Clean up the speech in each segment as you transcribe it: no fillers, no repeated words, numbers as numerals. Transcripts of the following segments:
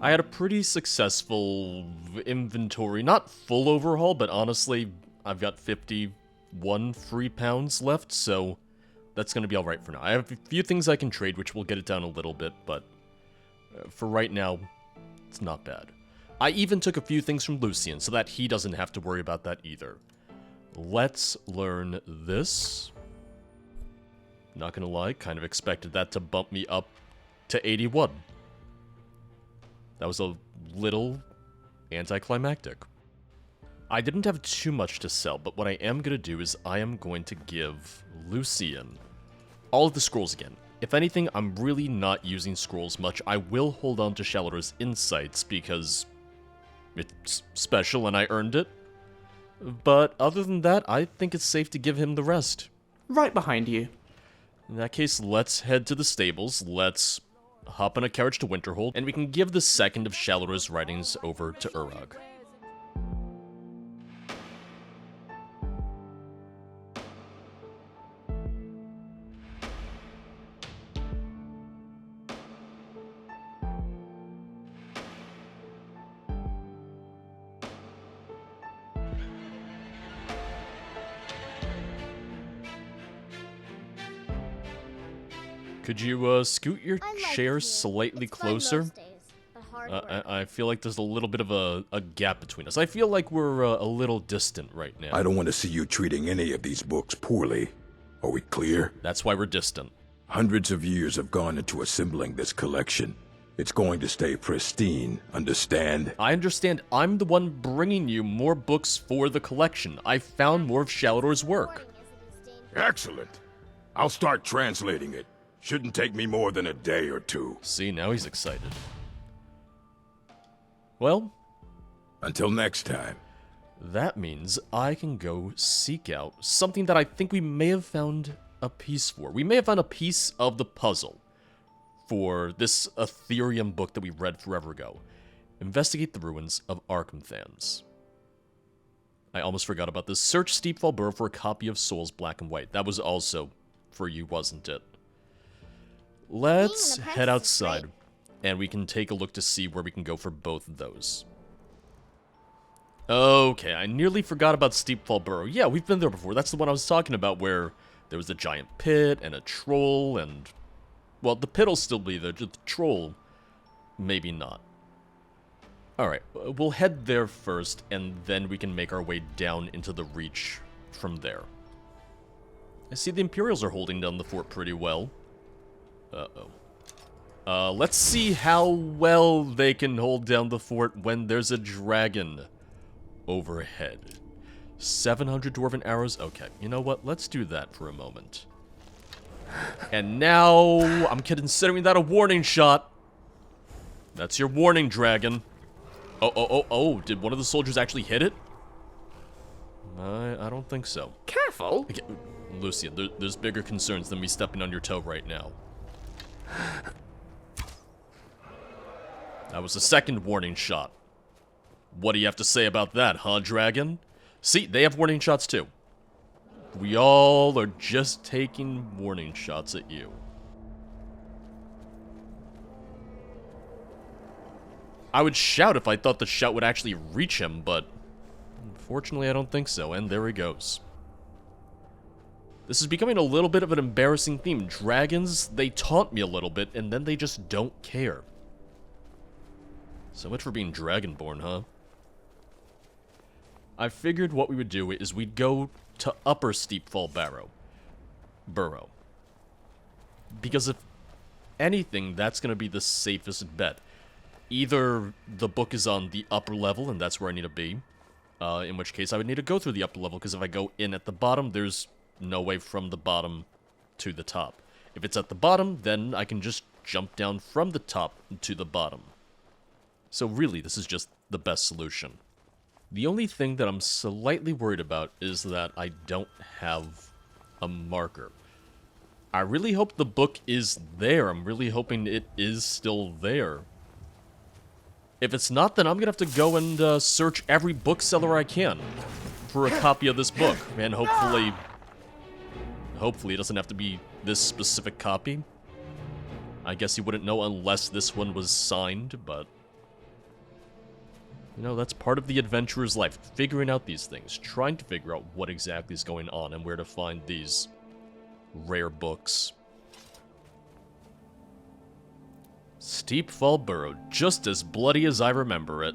I had a pretty successful inventory, not full overhaul, but honestly, I've got 51 free pounds left, so that's going to be alright for now. I have a few things I can trade, which will get it down a little bit, but for right now, it's not bad. I even took a few things from Lucian, so that he doesn't have to worry about that either. Let's learn this. Not gonna lie, kind of expected that to bump me up to 81. That was a little anticlimactic. I didn't have too much to sell, but what I am gonna do is I am going to give Lucian all of the scrolls again. If anything, I'm really not using scrolls much. I will hold on to Shalor's Insights because it's special and I earned it. But other than that, I think it's safe to give him the rest. Right behind you. In that case, let's head to the stables, let's hop on a carriage to Winterhold, and we can give the second of Shalor's writings over to Urag. Could you scoot your chair slightly closer? I feel like there's a little bit of a gap between us. I feel like we're a little distant right now. I don't want to see you treating any of these books poorly. Are we clear? That's why we're distant. Hundreds of years have gone into assembling this collection. It's going to stay pristine, understand? I understand. I'm the one bringing you more books for the collection. I found more of Shalor's work. Excellent. I'll start translating it. Shouldn't take me more than a day or two. See, now he's excited. Well, until next time. That means I can go seek out something that I think we may have found a piece for. We may have found a piece of the puzzle for this Ethereum book that we read forever ago. Investigate the ruins of Arkham. I almost forgot about this. Search Steepfall Burrow for a copy of Souls Black and White. That was also for you, wasn't it? Let's head outside, and we can take a look to see where we can go for both of those. Okay, I nearly forgot about Steepfall Burrow. Yeah, we've been there before. That's the one I was talking about, where there was a giant pit and a troll, and... well, the pit'll still be there, just the troll, maybe not. Alright, we'll head there first, and then we can make our way down into the Reach from there. I see the Imperials are holding down the fort pretty well. Uh-oh. Let's see how well they can hold down the fort when there's a dragon overhead. 700 dwarven arrows? Okay, you know what? Let's do that for a moment. And now, I'm considering that a warning shot. That's your warning, dragon. Oh, did one of the soldiers actually hit it? I don't think so. Careful! Okay, Lucian, there's bigger concerns than me stepping on your toe right now. That was the second warning shot. What do you have to say about that, huh, dragon? See, they have warning shots too. We all are just taking warning shots at you. I would shout if I thought the shout would actually reach him, but unfortunately I don't think so, and there he goes. This is becoming a little bit of an embarrassing theme. Dragons, they taunt me a little bit, and then they just don't care. So much for being dragonborn, huh? I figured what we would do is we'd go to Upper Steepfall Burrow. Because if anything, that's going to be the safest bet. Either the book is on the upper level, and that's where I need to be. In which case, I would need to go through the upper level, because if I go in at the bottom, there's no way from the bottom to the top. If it's at the bottom, then I can just jump down from the top to the bottom. So really, this is just the best solution. The only thing that I'm slightly worried about is that I don't have a marker. I really hope the book is there. I'm really hoping it is still there. If it's not, then I'm gonna have to go and search every bookseller I can for a copy of this book. And hopefully it doesn't have to be this specific copy. I guess you wouldn't know unless this one was signed, but You know, that's part of the adventurer's life, figuring out these things, trying to figure out what exactly is going on and where to find these rare books. Steep Fall Burrow, just as bloody as I remember it.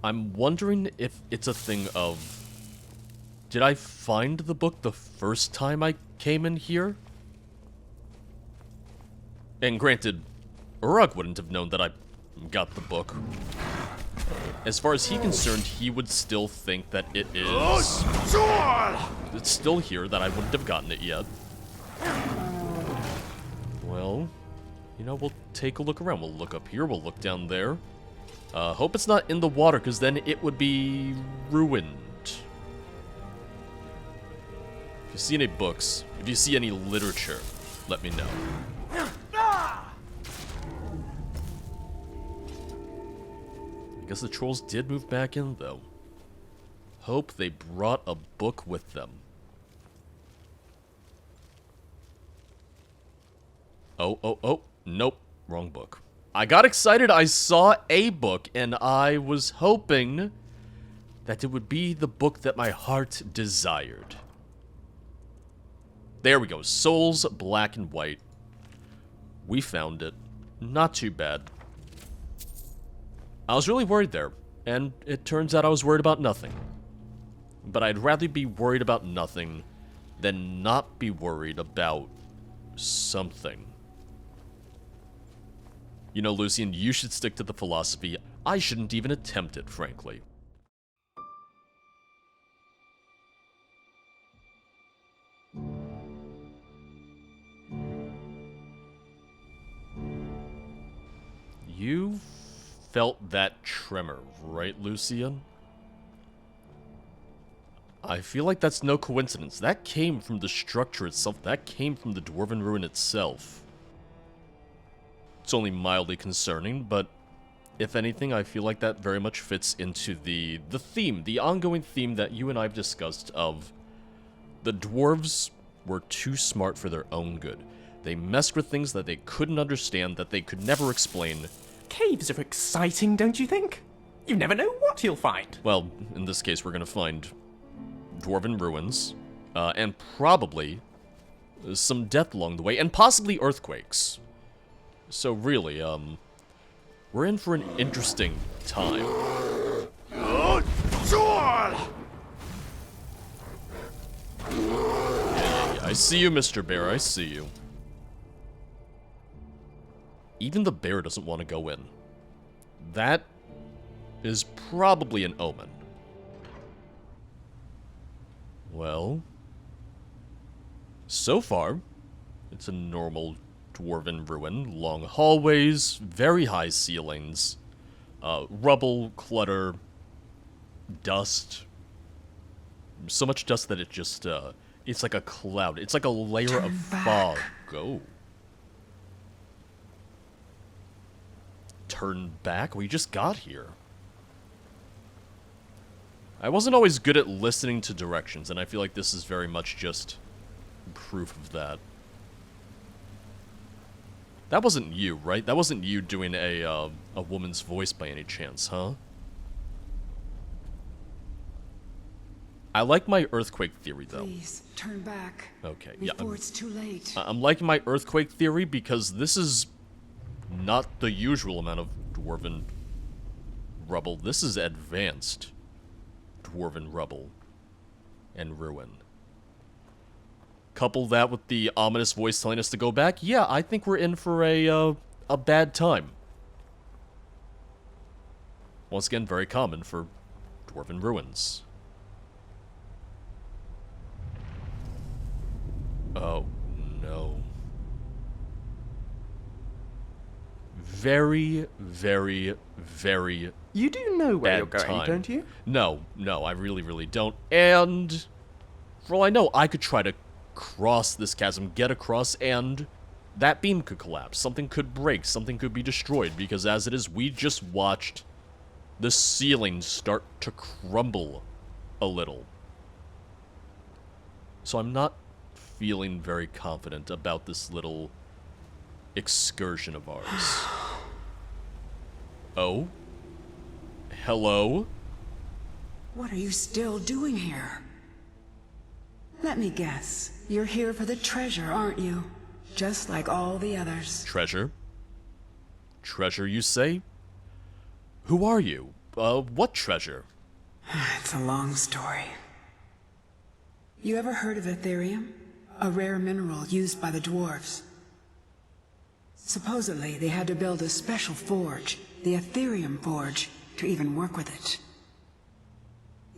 I'm wondering if it's a thing of... Did I find the book the first time I came in here? And granted, Uruk wouldn't have known that I got the book. As far as he's concerned, he would still think that it is... It's still here, that I wouldn't have gotten it yet. Well, you know, we'll take a look around. We'll look up here, we'll look down there. Hope it's not in the water, because then it would be ruined. If you see any books, if you see any literature, let me know. I guess the trolls did move back in, though. Hope they brought a book with them. Oh, nope, wrong book. I got excited, I saw a book, and I was hoping that it would be the book that my heart desired. There we go, Souls Black and White. We found it. Not too bad. I was really worried there, and it turns out I was worried about nothing. But I'd rather be worried about nothing than not be worried about something. You know, Lucian, you should stick to the philosophy. I shouldn't even attempt it, frankly. You felt that tremor, right, Lucian? I feel like that's no coincidence. That came from the structure itself. That came from the Dwarven Ruin itself. It's only mildly concerning, but if anything, I feel like that very much fits into the theme, the ongoing theme that you and I have discussed of the dwarves were too smart for their own good. They messed with things that they couldn't understand, that they could never explain. Caves are exciting, don't you think? You never know what you'll find. Well, in this case, we're gonna find Dwarven ruins, and probably some death along the way, and possibly earthquakes. So really, we're in for an interesting time. Yeah, I see you, Mr. Bear, I see you. Even the bear doesn't want to go in. That is probably an omen. Well, so far, it's a normal Dwarven ruin. Long hallways, very high ceilings, rubble, clutter, dust. So much dust that it just, it's like a cloud. It's like a layer of fog. Oh. Turn back? We just got here. I wasn't always good at listening to directions, and I feel like this is very much just proof of that. That wasn't you, right? That wasn't you doing a woman's voice by any chance, huh? I like my earthquake theory, though. Please, turn back. Okay, before it's too late. I'm liking my earthquake theory because this is not the usual amount of Dwarven rubble. This is advanced Dwarven rubble and ruin. Couple that with the ominous voice telling us to go back. Yeah, I think we're in for a bad time. Once again, very common for Dwarven ruins. Oh, no. Very, very, very You do know where bad you're going, time. don't you? No, I really, really don't. And for all I know, I could try to cross this chasm, get across, and that beam could collapse. Something could break, something could be destroyed, because as it is, we just watched the ceiling start to crumble a little. So I'm not feeling very confident about this little excursion of ours. Oh? Hello? What are you still doing here? Let me guess. You're here for the treasure, aren't you? Just like all the others. Treasure? Treasure, you say? Who are you? What treasure? It's a long story. You ever heard of Ethereum? A rare mineral used by the dwarves. Supposedly, they had to build a special forge, the Ethereum Forge, to even work with it.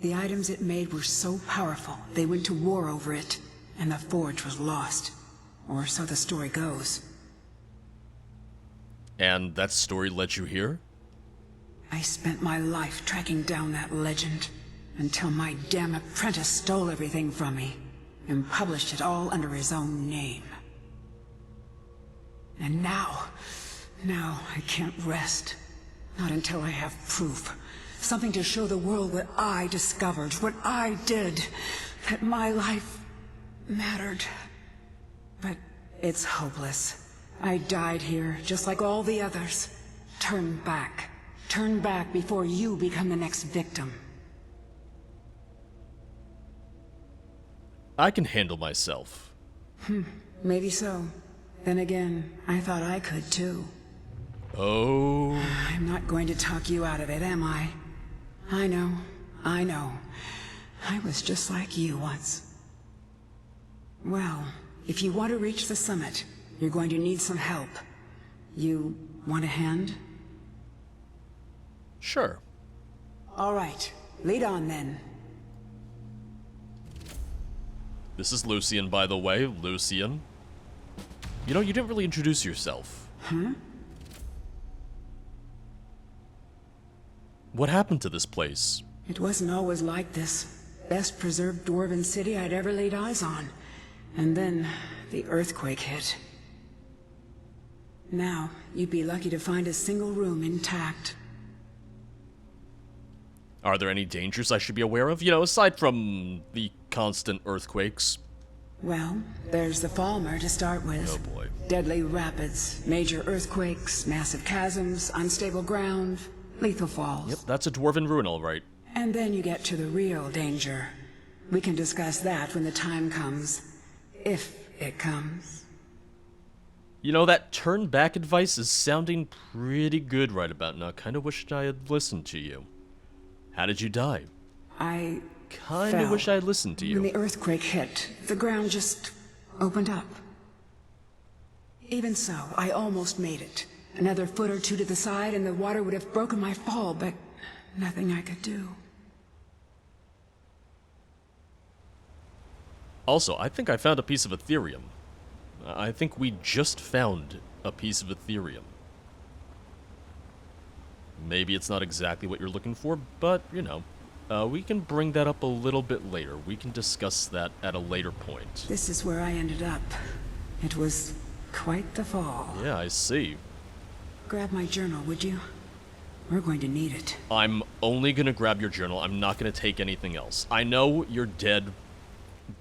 The items it made were so powerful, they went to war over it, and the forge was lost. Or so the story goes. And that story led you here? I spent my life tracking down that legend, until my damn apprentice stole everything from me, and published it all under his own name. And now I can't rest. Not until I have proof. Something to show the world what I discovered, what I did. That my life mattered. But it's hopeless. I died here, just like all the others. Turn back. Turn back before you become the next victim. I can handle myself. Maybe so. Then again, I thought I could too. Oh... I'm not going to talk you out of it, am I? I know. I was just like you once. Well, if you want to reach the summit, you're going to need some help. You want a hand? Sure. All right, lead on then. This is Lucian, by the way. Lucian. You know, you didn't really introduce yourself. Huh? What happened to this place? It wasn't always like this. Best preserved dwarven city I'd ever laid eyes on. And then, the earthquake hit. Now, you'd be lucky to find a single room intact. Are there any dangers I should be aware of? You know, aside from the constant earthquakes. Well, there's the Falmer to start with. Oh boy. Deadly rapids, major earthquakes, massive chasms, unstable ground, lethal falls. Yep, that's a dwarven ruin, all right. And then you get to the real danger. We can discuss that when the time comes. If it comes. You know, that turn back advice is sounding pretty good right about now. Kinda wished I had listened to you. How did you die? I Kinda fell. wish I had listened to When you. the earthquake hit, the ground just opened up. Even so, I almost made it. Another foot or two to the side and the water would have broken my fall, but nothing I could do. Also, I think I found a piece of Ethereum. I think we just found a piece of Ethereum. Maybe it's not exactly what you're looking for, but, you know, we can bring that up a little bit later. We can discuss that at a later point. This is where I ended up. It was quite the fall. Yeah, I see. Grab my journal, would you? We're going to need it. I'm only gonna grab your journal. I'm not gonna take anything else. I know you're dead,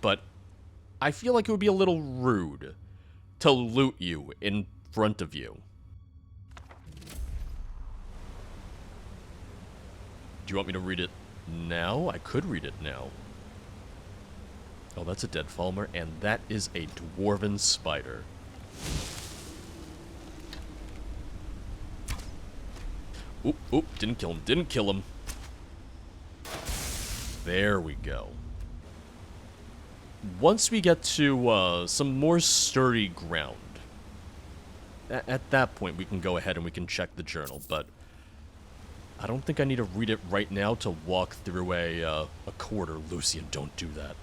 but I feel like it would be a little rude to loot you in front of you. Do you want me to read it now? I could read it now. Oh, that's a dead Falmer, and that is a dwarven spider. Oop, oop, didn't kill him. There we go. Once we get to some more sturdy ground, at that point we can go ahead and we can check the journal, but I don't think I need to read it right now to walk through a quarter. Lucian, don't do that.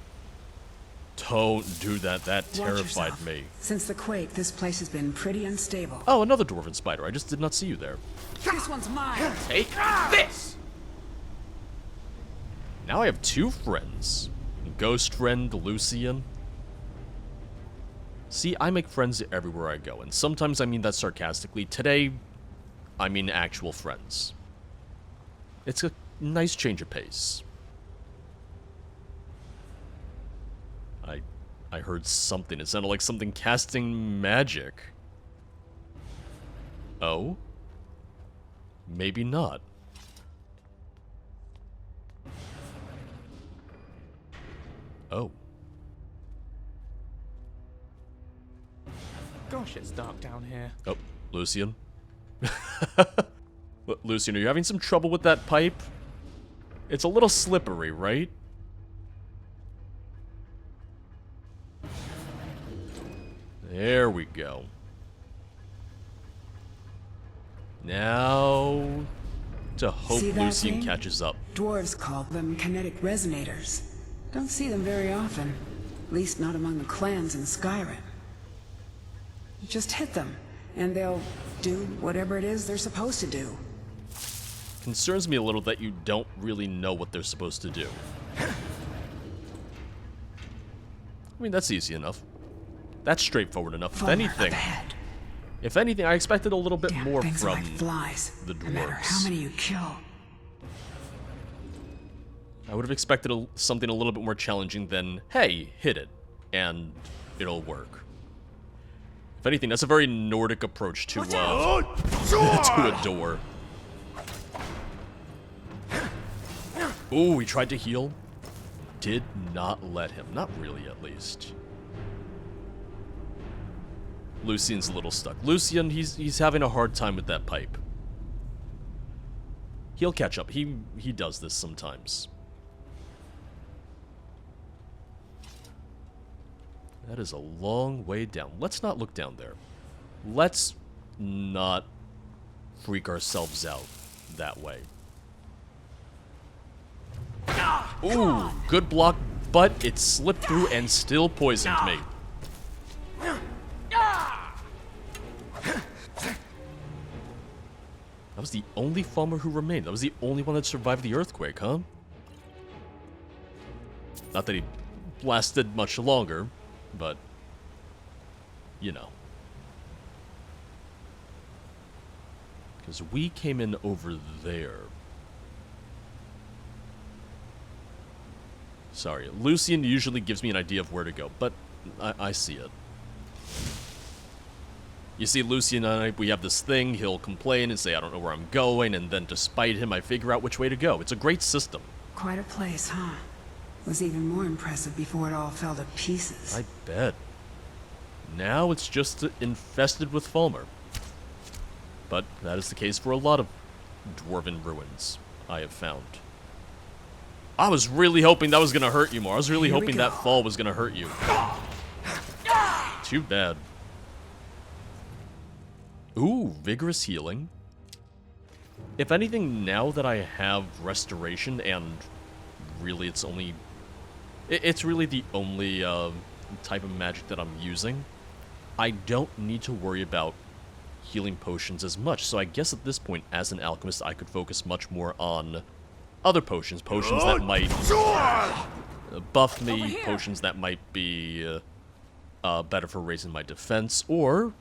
Don't do that. That Watch terrified yourself. me. Since the quake, this place has been pretty unstable. Oh, another dwarven spider. I just did not see you there. This one's mine! Take this! Now I have two friends. Ghost friend, Lucian. See, I make friends everywhere I go, and sometimes I mean that sarcastically. Today, I mean actual friends. It's a nice change of pace. I heard something. It sounded like something casting magic. Oh? maybe not. Oh. Gosh, it's dark down here. Oh, Lucian. Lucian, are you having some trouble with that pipe? It's a little slippery, right? There we go. Now, to hope See that Lucian thing? catches up. Dwarves call them kinetic resonators. Don't see them very often. At least not among the clans in Skyrim. You just hit them, and they'll do whatever it is they're supposed to do. Concerns me a little that you don't really know what they're supposed to do. I mean, that's easy enough. That's straightforward enough. Far If anything, I expected a little bit Damn more things are from like flies. the No matter how dwarves. many you kill. I would have expected something a little bit more challenging than, hey, hit it, and it'll work. If anything, that's a very Nordic approach to, to a door. Ooh, he tried to heal. Did not let him. Not really, at least. Lucian's a little stuck. Lucian, he's having a hard time with that pipe. He'll catch up. He does this sometimes. That is a long way down. Let's not look down there. Let's not freak ourselves out that way. Ooh, good block, but it slipped through and still poisoned me. That was the only farmer who remained. That was the only one that survived the earthquake, huh? Not that he lasted much longer, but, you know. Because we came in over there. Sorry, Lucian usually gives me an idea of where to go, but I see it. You see, Lucian and I, we have this thing, he'll complain and say, I don't know where I'm going, and then to spite him, I figure out which way to go. It's a great system. Quite a place, huh? Was even more impressive before it all fell to pieces. I bet. Now it's just infested with Falmer. But that is the case for a lot of dwarven ruins, I have found. I was really hoping that was going to hurt you more. I was really hoping that fall was going to hurt you. Too bad. Ooh, vigorous healing. If anything, now that I have restoration, and really it's only... It's really the only type of magic that I'm using, I don't need to worry about healing potions as much. So I guess at this point, as an alchemist, I could focus much more on other potions. Potions that might buff me, potions that might be better for raising my defense, or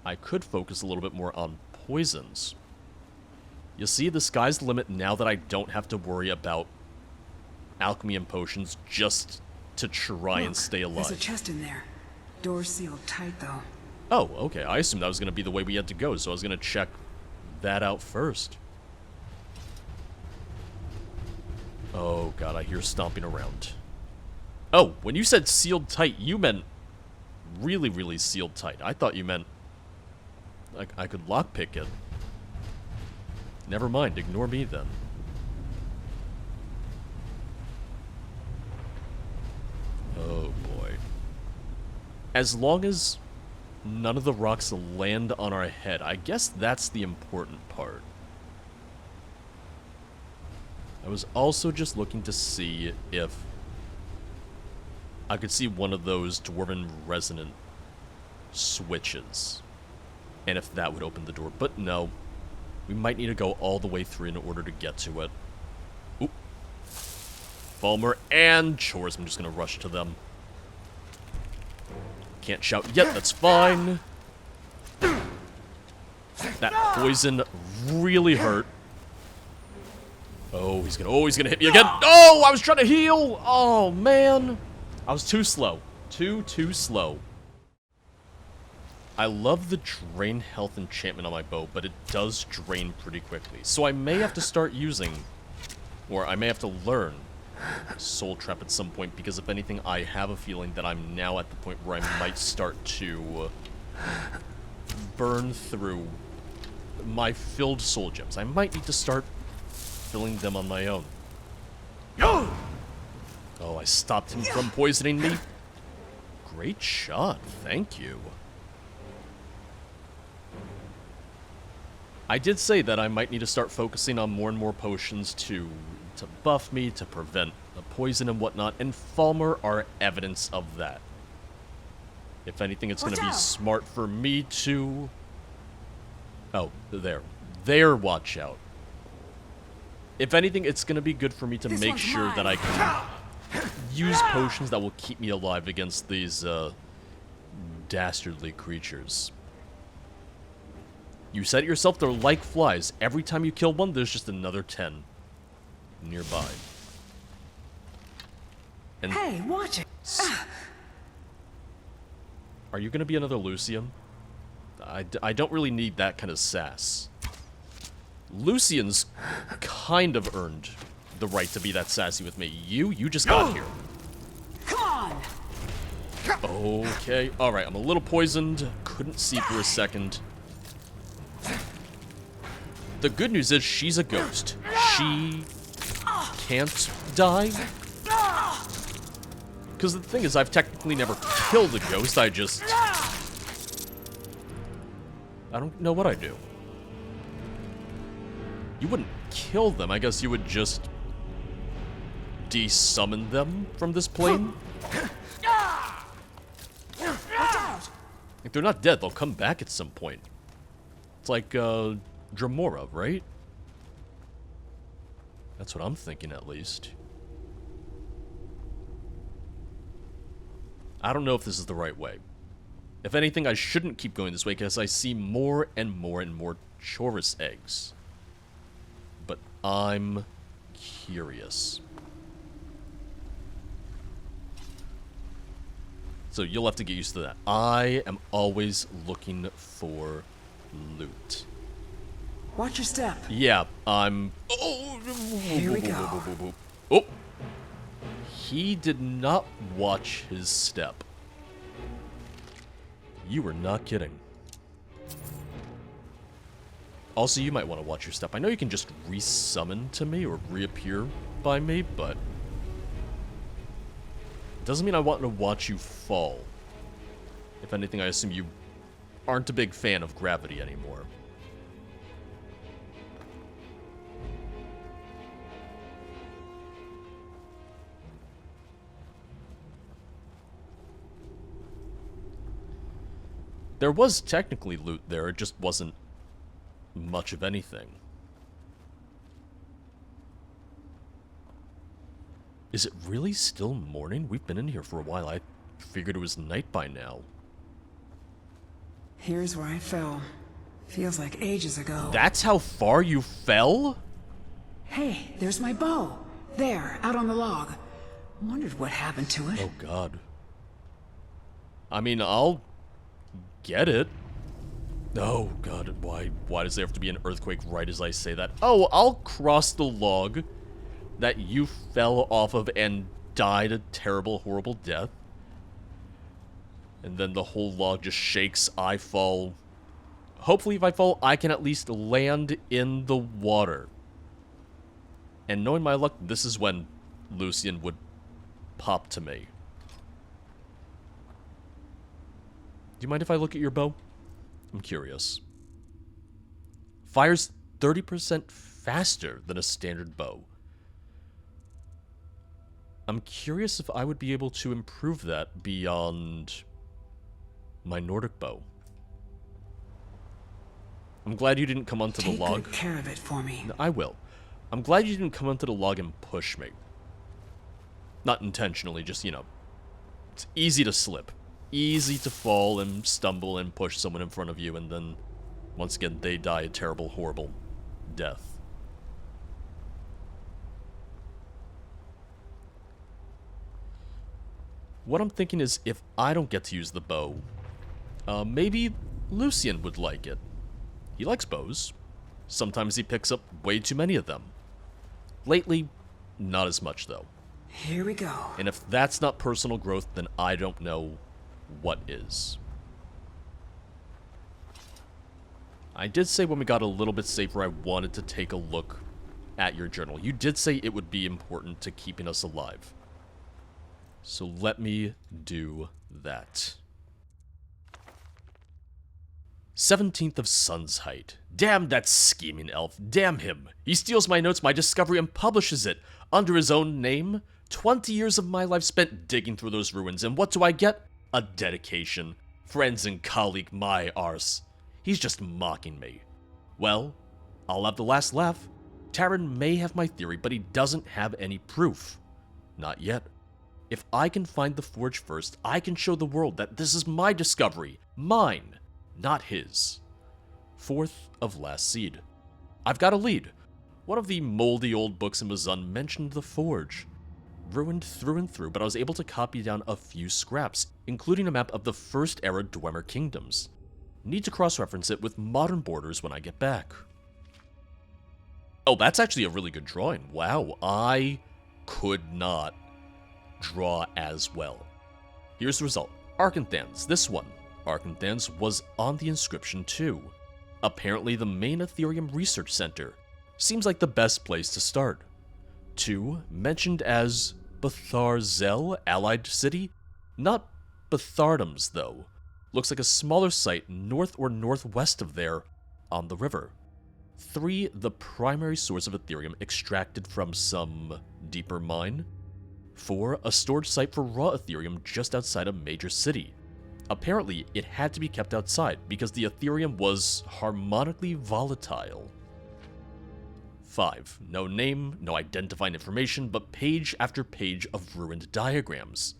I could focus a little bit more on poisons. You see, the sky's the limit now that I don't have to worry about alchemy and potions just to try and stay alive. There's a chest in there. Door sealed tight, though. Oh, okay. I assumed that was going to be the way we had to go, so I was going to check that out first. Oh, God, I hear stomping around. Oh, when you said sealed tight, you meant really, really sealed tight. I thought you meant I could lockpick it. Never mind, ignore me then. Oh boy. As long as none of the rocks land on our head, I guess that's the important part. I was also just looking to see if I could see one of those dwarven resonant switches, and if that would open the door, but no. We might need to go all the way through in order to get to it. Oop. Falmer and Chores. I'm just gonna rush to them. Can't shout yet, that's fine. That poison really hurt. Oh, he's gonna hit me again. Oh, I was trying to heal. Oh, man. I was too slow. Too slow. I love the drain health enchantment on my bow, but it does drain pretty quickly. So I may have to start using, or I may have to learn Soul Trap at some point, because if anything, I have a feeling that I'm now at the point where I might start to burn through my filled soul gems. I might need to start filling them on my own. Oh, I stopped him from poisoning me. Great shot, thank you. I did say that I might need to start focusing on more and more potions to buff me, to prevent the poison and whatnot, and Falmer are evidence of that. If anything, it's going to be smart for me to... Oh, there, watch out. If anything, it's going to be good for me to make sure that I can use potions that will keep me alive against these dastardly creatures. You said it yourself, they're like flies. Every time you kill one, there's just another 10 nearby. And hey, watch it. Are you going to be another Lucian? I don't really need that kind of sass. Lucian's kind of earned the right to be that sassy with me. You just got here. Come on. Okay, alright, I'm a little poisoned. Couldn't see for a second. The good news is she's a ghost. She can't die. Because the thing is, I've technically never killed a ghost, I don't know what I do. You wouldn't kill them, I guess you would just de-summon them from this plane? If they're not dead, they'll come back at some point. It's like, Dramora, right? That's what I'm thinking, at least. I don't know if this is the right way. If anything, I shouldn't keep going this way, because I see more and more and more Chorus eggs. But I'm curious. So you'll have to get used to that. I am always looking for loot. Watch your step. Yeah, I'm... Oh! Here we go. Oh! He did not watch his step. You were not kidding. Also, you might want to watch your step. I know you can just resummon to me or reappear by me, but... doesn't mean I want to watch you fall. If anything, I assume you aren't a big fan of gravity anymore. There was technically loot there, it just wasn't much of anything. Is it really still morning? We've been in here for a while. I figured it was night by now. Here's where I fell. Feels like ages ago. That's how far you fell? Hey, there's my bow. There, out on the log. Wondered what happened to it. Oh god. I mean, I'll get it. Oh god, why does there have to be an earthquake right as I say that? Oh, I'll cross the log that you fell off of and died a terrible, horrible death. And then the whole log just shakes, I fall. Hopefully if I fall, I can at least land in the water. And knowing my luck, this is when Lucian would pop to me. Do you mind if I look at your bow? I'm curious. Fires 30% faster than a standard bow. I'm curious if I would be able to improve that beyond my Nordic bow. I'm glad you didn't come onto the log. Take good care of it for me. I will. I'm glad you didn't come onto the log and push me. Not intentionally, just, you know, it's easy to slip. Easy to fall and stumble and push someone in front of you, and then, once again, they die a terrible, horrible death. What I'm thinking is, if I don't get to use the bow, Maybe Lucian would like it. He likes bows. Sometimes he picks up way too many of them. Lately, not as much though. Here we go. And if that's not personal growth, then I don't know what is. I did say when we got a little bit safer, I wanted to take a look at your journal. You did say it would be important to keeping us alive. So let me do that. 17th of Sun's Height. Damn that scheming elf. Damn him. He steals my notes, my discovery, and publishes it under his own name. 20 years of my life spent digging through those ruins, and what do I get? A dedication. Friends and colleague, my arse. He's just mocking me. Well, I'll have the last laugh. Taran may have my theory, but he doesn't have any proof. Not yet. If I can find the forge first, I can show the world that this is my discovery. Mine, not his. 4th of Last Seed. I've got a lead. One of the moldy old books in Mazun mentioned the forge. Ruined through and through, but I was able to copy down a few scraps, including a map of the first era Dwemer kingdoms. Need to cross-reference it with modern borders when I get back. Oh, that's actually a really good drawing. Wow, I could not draw as well. Here's the result. Arkanthans, this one. Arkanthans was on the inscription too. Apparently the main Ethereum research center. Seems like the best place to start. 2, mentioned as Betharzel, allied city. Not Bethartums though. Looks like a smaller site north or northwest of there on the river. 3, the primary source of Ethereum extracted from some deeper mine. 4, a storage site for raw Ethereum just outside a major city. Apparently, it had to be kept outside because the Ethereum was harmonically volatile. 5, no name, no identifying information, but page after page of ruined diagrams.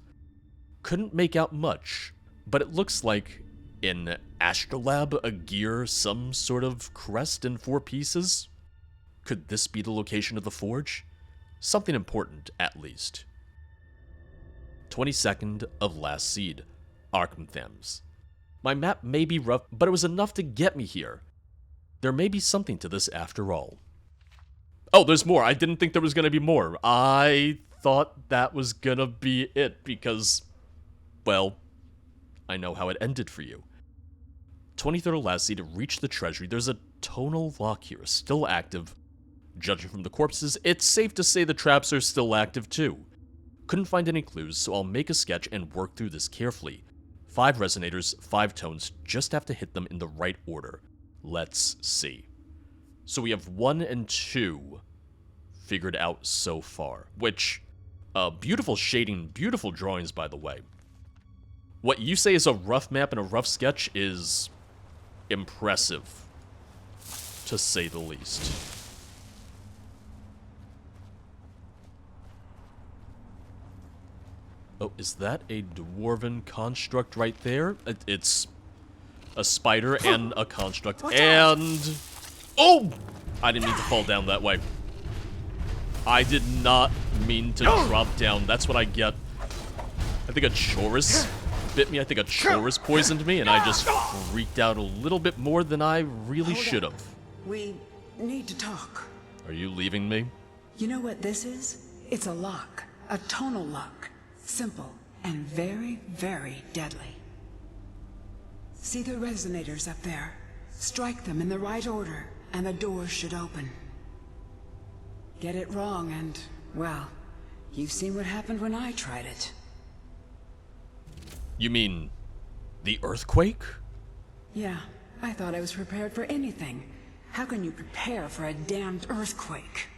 Couldn't make out much, but it looks like an astrolabe, a gear, some sort of crest in 4 pieces. Could this be the location of the forge? Something important, at least. 22nd of Last Seed, Arkanthans. My map may be rough, but it was enough to get me here. There may be something to this after all. Oh, there's more. I didn't think there was going to be more. I thought that was going to be it because, well, I know how it ended for you. 23rd of Last Seed to reach the treasury. There's a tonal lock here, still active. Judging from the corpses, it's safe to say the traps are still active too. Couldn't find any clues, so I'll make a sketch and work through this carefully. 5 resonators, 5 tones, just have to hit them in the right order. Let's see. So we have 1 and 2 figured out so far, which, beautiful shading, beautiful drawings by the way. What you say is a rough map and a rough sketch is impressive, to say the least. Oh, is that a dwarven construct right there? It's a spider and a construct, and... Oh! I didn't mean to fall down that way. I did not mean to drop down. That's what I get. I think a chorus bit me. I think a chorus poisoned me, and I just freaked out a little bit more than I really should have. We need to talk. Are you leaving me? You know what this is? It's a lock. A tonal lock. Simple and very, very deadly. See the resonators up there? Strike them in the right order, and the door should open. Get it wrong and, well, you've seen what happened when I tried it. You mean the earthquake? Yeah, I thought I was prepared for anything. How can you prepare for a damned earthquake?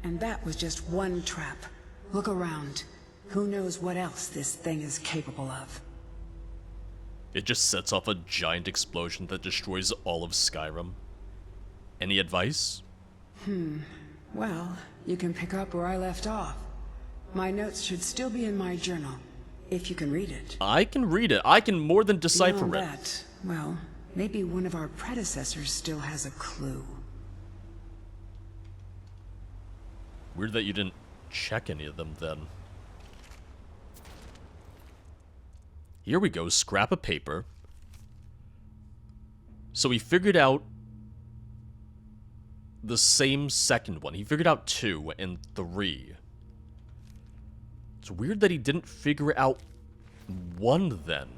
And that was just one trap. Look around. Who knows what else this thing is capable of? It just sets off a giant explosion that destroys all of Skyrim. Any advice? Well, you can pick up where I left off. My notes should still be in my journal, if you can read it. I can read it. I can more than decipher Beyond it. that, well, maybe one of our predecessors still has a clue. Weird that you didn't check any of them then. Here we go, scrap of paper. So he figured out the same second one. He figured out 2 and 3. It's weird that he didn't figure out 1 then.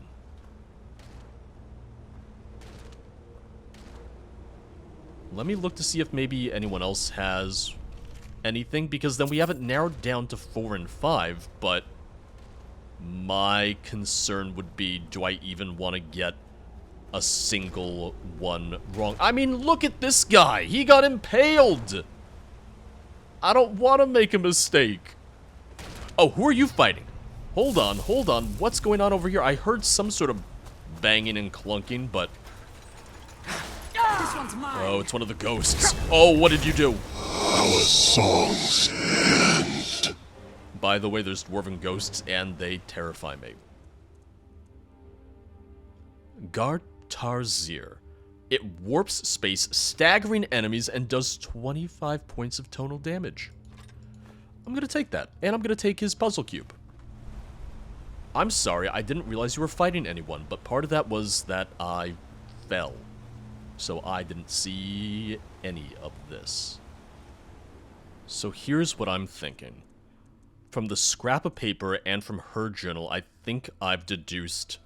Let me look to see if maybe anyone else has anything, because then we haven't narrowed down to 4 and 5, but my concern would be, do I even want to get a single one wrong? I mean, look at this guy! He got impaled! I don't want to make a mistake. Oh, who are you fighting? Hold on. What's going on over here? I heard some sort of banging and clunking, but... This one's mine. Oh, it's one of the ghosts. Oh, what did you do? Our songs end. By the way, there's dwarven ghosts, and they terrify me. Gartarzir. It warps space, staggering enemies, and does 25 points of tonal damage. I'm gonna take that, and I'm gonna take his puzzle cube. I'm sorry, I didn't realize you were fighting anyone, but part of that was that I fell. So I didn't see any of this. So here's what I'm thinking. From the scrap of paper and from her journal, I think I've deduced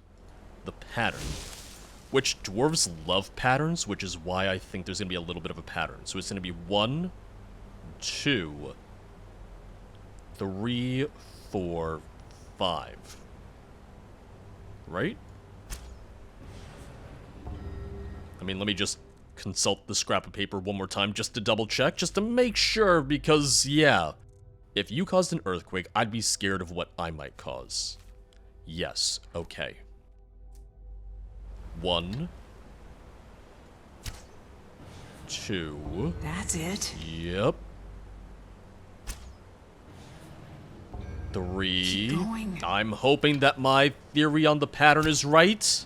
the pattern. Which dwarves love patterns, which is why I think there's going to be a little bit of a pattern. So it's going to be 1, 2, 3, 4, 5. Right? I mean, let me just consult the scrap of paper one more time just to double check, just to make sure, because, yeah. If you caused an earthquake, I'd be scared of what I might cause. Yes, okay. 1, 2. That's it. Yep. 3. Keep going. I'm hoping that my theory on the pattern is right.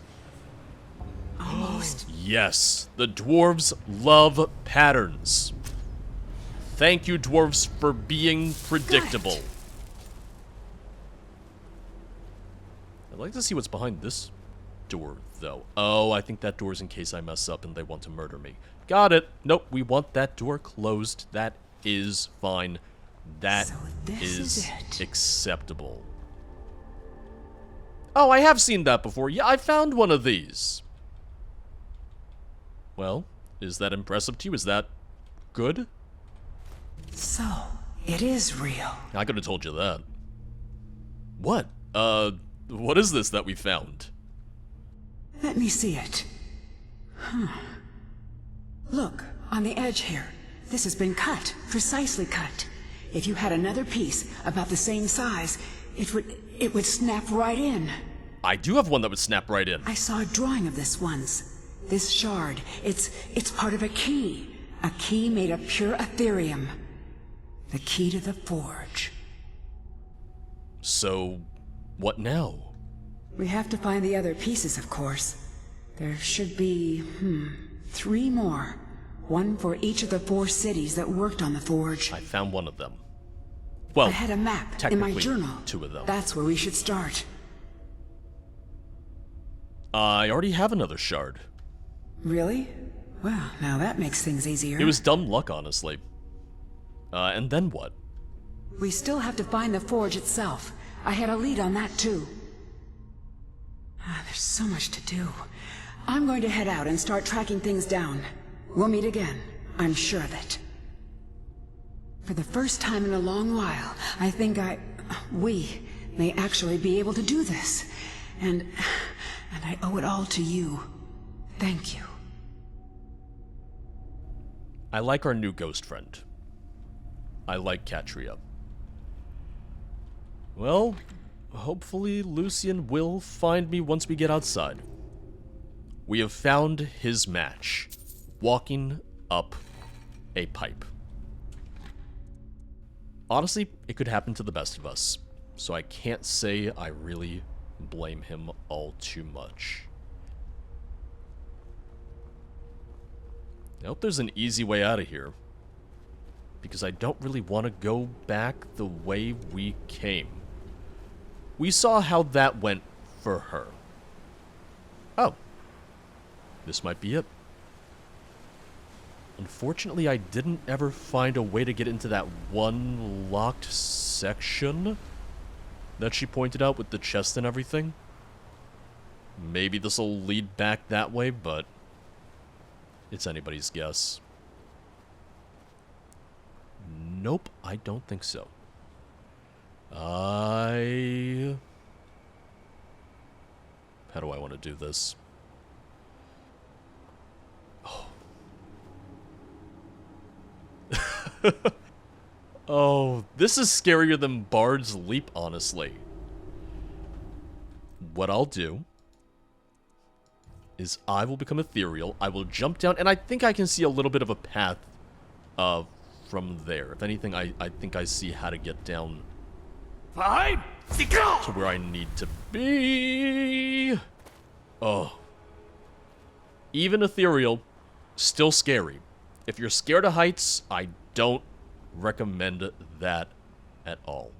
Almost. Yes, the dwarves love patterns. Thank you, dwarves, for being predictable. Good. I'd like to see what's behind this door, though. Oh, I think that door's in case I mess up and they want to murder me. Got it. Nope, we want that door closed. That is fine. That So this is it. acceptable. Oh, I have seen that before. Yeah, I found one of these. Well, is that impressive to you? Is that good? So, it is real. I could have told you that. What? What is this that we found? Let me see it. Look, on the edge here. This has been cut, precisely cut. If you had another piece about the same size, it would snap right in. I do have one that would snap right in. I saw a drawing of this once. This shard, it's part of a key. A key made of pure Ethereum. The key to the forge. So, what now? We have to find the other pieces, of course. There should be, 3 more. One for each of the 4 cities that worked on the forge. I found one of them. Well, I had a map in my technically, journal. 2 of them. That's where we should start. I already have another shard. Really? Well, now that makes things easier. It was dumb luck, honestly. And then what? We still have to find the forge itself. I had a lead on that, too. There's so much to do. I'm going to head out and start tracking things down. We'll meet again. I'm sure of it. For the first time in a long while, I think we may actually be able to do this. And I owe it all to you. Thank you. I like our new ghost friend. I like Katria. Well, hopefully Lucian will find me once we get outside. We have found his match, walking up a pipe. Honestly, it could happen to the best of us, so I can't say I really blame him all too much. I hope there's an easy way out of here, because I don't really want to go back the way we came. We saw how that went for her. This might be it. Unfortunately, I didn't ever find a way to get into that one locked section that she pointed out with the chest and everything. Maybe this will lead back that way, but it's anybody's guess. Nope, I don't think so. How do I want to do this? Oh. Oh, this is scarier than Bard's Leap, honestly. What I'll do is I will become ethereal, I will jump down, and I think I can see a little bit of a path from there. If anything, I think I see how to get down to where I need to be. Oh. Even ethereal, still scary. If you're scared of heights, I don't recommend that at all.